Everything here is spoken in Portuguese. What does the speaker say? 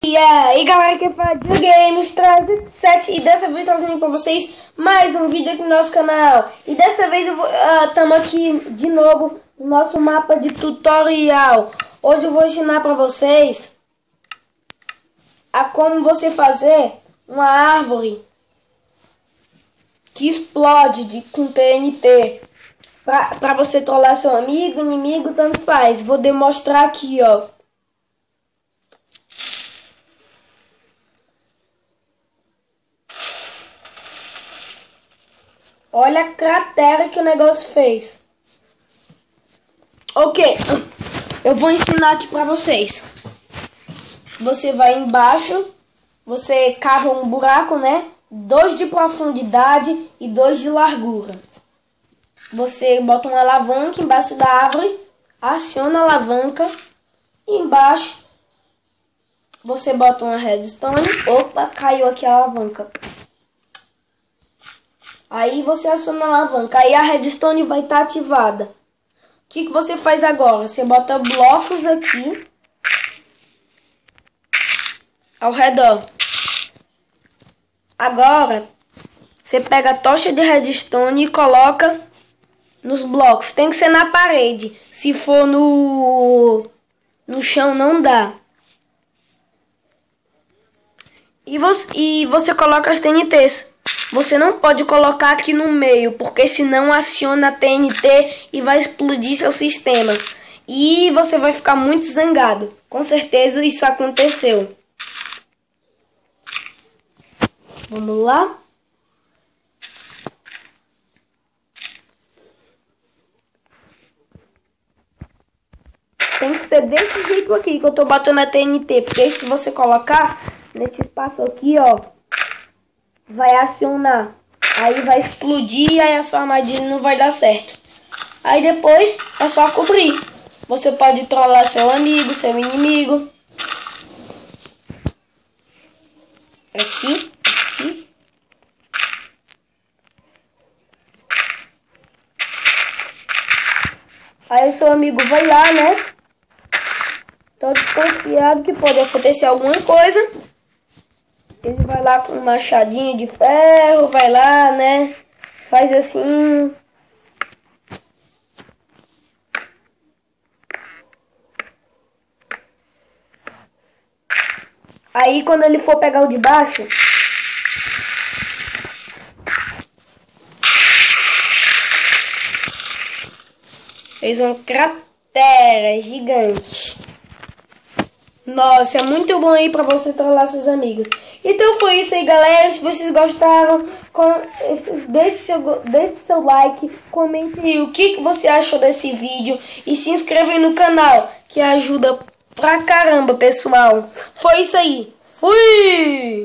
E aí galera, que fala de Games 7 e dessa vez trazendo pra vocês mais um vídeo aqui no nosso canal. E dessa vez estamos aqui de novo no nosso mapa de tutorial. Hoje eu vou ensinar pra vocês a como você fazer uma árvore que explode com TNT. Pra você trollar seu amigo, inimigo, tanto faz. Vou demonstrar aqui, ó. Olha a cratera que o negócio fez. Ok, eu vou ensinar aqui pra vocês. Você vai embaixo, você cava um buraco, né? 2 de profundidade e 2 de largura. Você bota uma alavanca embaixo da árvore, aciona a alavanca e embaixo você bota uma redstone. Opa, caiu aqui a alavanca. Aí você aciona a alavanca, aí a redstone vai estar ativada. O que você faz agora? Você bota blocos aqui ao redor. Agora você pega a tocha de redstone e coloca nos blocos. Tem que ser na parede. Se for no chão não dá. E você coloca as TNTs. Você não pode colocar aqui no meio, porque senão aciona a TNT e vai explodir seu sistema. E você vai ficar muito zangado. Com certeza isso aconteceu. Vamos lá? Tem que ser desse jeito aqui que eu tô botando a TNT. Porque se você colocar nesse espaço aqui, ó, vai acionar. Aí vai explodir e aí a sua armadilha não vai dar certo. Aí depois é só cobrir. Você pode trollar seu amigo, seu inimigo. Aqui. Aí o seu amigo vai lá, né? Tô desconfiado que pode acontecer alguma coisa. Ele vai lá com um machadinho de ferro, vai lá, né? Faz assim. Aí quando ele for pegar o de baixo, fez uma cratera gigante. Nossa, é muito bom aí pra você trollar seus amigos. Então foi isso aí, galera. Se vocês gostaram, deixe seu like, comente aí o que você achou desse vídeo e se inscreva aí no canal, que ajuda pra caramba, pessoal. Foi isso aí. Fui!